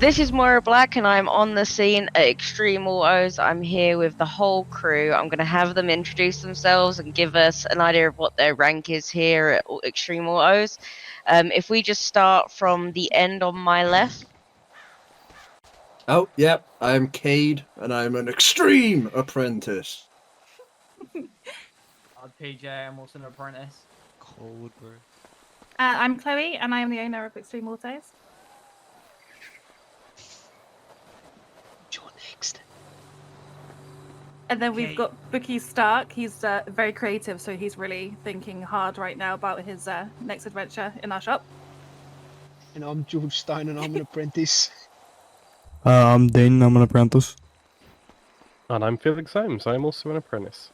This is Moira Black, and I'm on the scene at Extreme Autos. I'm here with the whole crew. I'm going to have them introduce themselves and give us an idea of what their rank is here at Extreme Autos. If we just start from the end on my left. Oh, yep, I'm Cade, and I'm an extreme apprentice. PJ, I'm also an apprentice. Cold, bro. I'm Chloe, and I am the owner of Extreme Autos. You're next. And then we've Okay. got Bookie Stark. He's very creative, so he's really thinking hard right now about his next adventure in our shop. And I'm George Stein, and I'm an apprentice. I'm Dane, I'm an apprentice. And I'm Felix Holmes, I'm also an apprentice.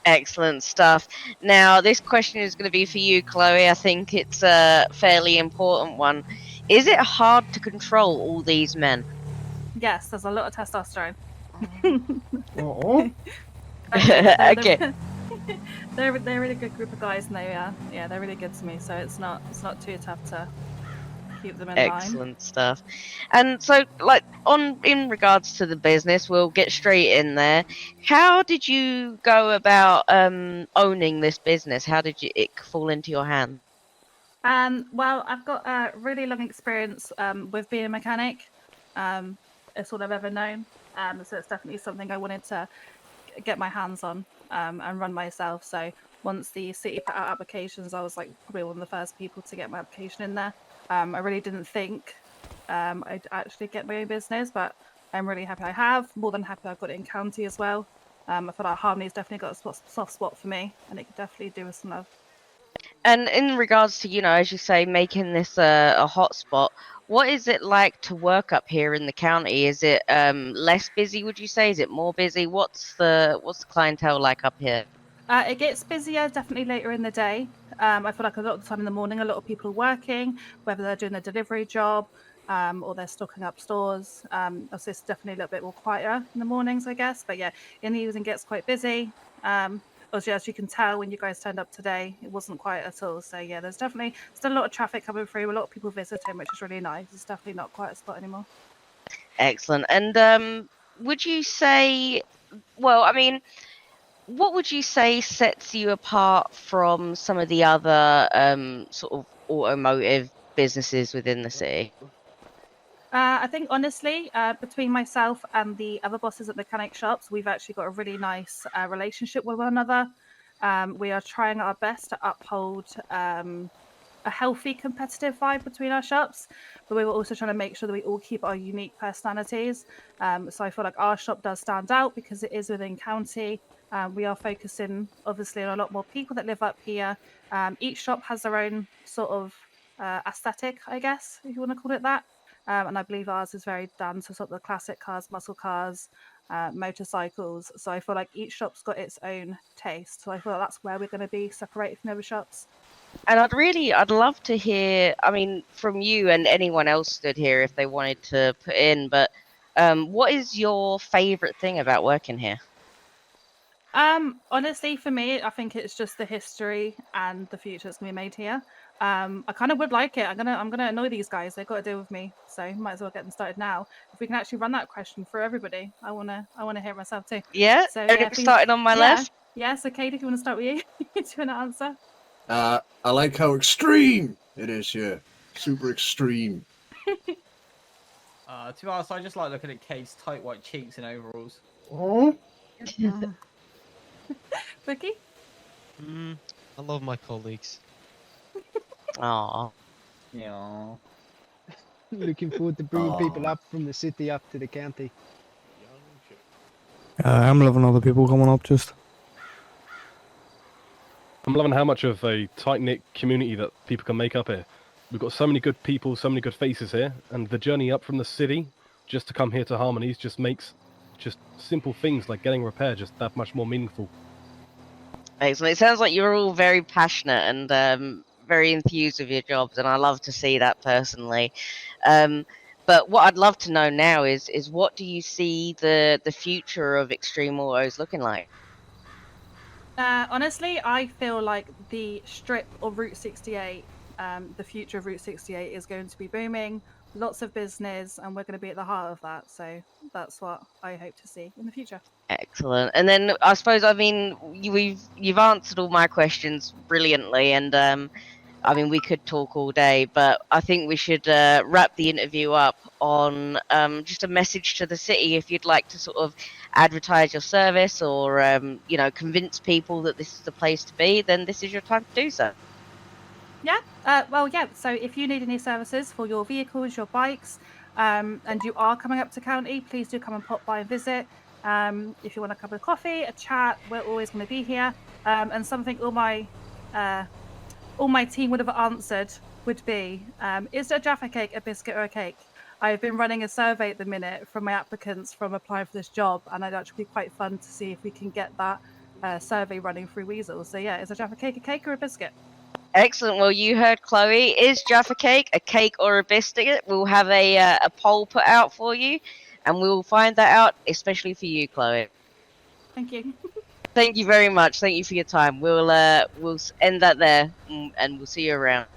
Excellent stuff. Now, this question is going to be for you, Chloe. I think it's a fairly important one. Is it hard to control all these men? Yes, there's a lot of testosterone. Oh, Okay. They're a really good group of guys, and they're really good to me. So it's not too tough to keep them in line. Excellent stuff. And so, in regards to the business, we'll get straight in there. How did you go about owning this business? How did it fall into your hand? Well, I've got a really long experience with being a mechanic. It's all I've ever known. So it's definitely something I wanted to get my hands on and run myself. So once the city put out applications, I was like probably one of the first people to get my application in there. I really didn't think I'd actually get my own business, but I'm really happy I have. More than happy I've got it in county as well. I feel like Harmony's definitely got a soft spot for me, and it could definitely do with some love. And in regards to, as you say, making this a hot spot, what is it like to work up here in the county? Is it less busy, would you say? Is it more busy? What's the clientele like up here? It gets busier definitely later in the day. I feel like a lot of the time in the morning, a lot of people are working, whether they're doing a delivery job or they're stocking up stores. So it's definitely a little bit more quieter in the mornings, I guess. But yeah, in the evening it gets quite busy. Obviously, as you can tell, when you guys turned up today, it wasn't quiet at all. So yeah, there's definitely still a lot of traffic coming through, a lot of people visiting, which is really nice. It's definitely not quite a spot anymore. Excellent. And would you say, well, I mean, what would you say sets you apart from some of the other sort of automotive businesses within the city? I think honestly, between myself and the other bosses at mechanic shops, we've actually got a really nice relationship with one another. We are trying our best to uphold a healthy competitive vibe between our shops, but we were also trying to make sure that we all keep our unique personalities. So I feel like our shop does stand out because it is within county. We are focusing obviously on a lot more people that live up here. Each shop has their own sort of aesthetic, I guess, if you want to call it that. And I believe ours is very down to sort of the classic cars, muscle cars, motorcycles. So I feel like each shop's got its own taste. So I feel like that's where we're going to be separated from other shops. And I'd love to hear, I mean, from you and anyone else stood here if they wanted to put in, but what is your favorite thing about working here? Honestly, for me, I think it's just the history and the future that's gonna be made here. I kind of would like it. I'm gonna annoy these guys. They've got to deal with me, so might as well get them started now. If we can actually run that question for everybody, I wanna hear it myself too. Yeah, So please. Starting on my left. Yeah. So Kate, if you want to start with you, do you want to answer? I like how extreme it is here. Super extreme. To be honest, I just like looking at Kate's tight white cheeks and overalls. Oh, Vicky? I love my colleagues. Aww. Yeah. Looking forward to bringing people up from the city up to the county. I'm loving all the people coming up just. I'm loving how much of a tight-knit community that people can make up here. We've got so many good people, so many good faces here, and the journey up from the city just to come here to Harmonies just makes just simple things like getting repair just that much more meaningful. Excellent. It sounds like you're all very passionate and very enthused with your jobs, and I love to see that personally. But what I'd love to know now is what do you see the future of Extreme Autos looking like? Honestly, I feel like the strip of Route 68, the future of Route 68 is going to be booming. lots of business, and we're going to be at the heart of that. So that's what I hope to see in the future. Excellent. And then I suppose, I mean, you've answered all my questions brilliantly, and I mean, we could talk all day, but I think we should wrap the interview up on just a message to the city. If you'd like to sort of advertise your service or you know, convince people that this is the place to be, then this is your time to do so. Yeah. Well, yeah. So if you need any services for your vehicles, your bikes, and you are coming up to county, please do come and pop by and visit. If you want a cup of coffee, a chat, we're always going to be here. And something all my team would have answered would be, is a Jaffa cake a biscuit or a cake? I've been running a survey at the minute from my applicants from applying for this job, and it'd actually be quite fun to see if we can get that survey running through Weazel. So yeah, is a Jaffa cake a cake or a biscuit? Excellent. Well, you heard Chloe. Is Jaffa cake a cake or a biscuit? We'll have a poll put out for you, and we will find that out, especially for you, Chloe. Thank you. Thank you very much. Thank you for your time. We'll end that there, and we'll see you around.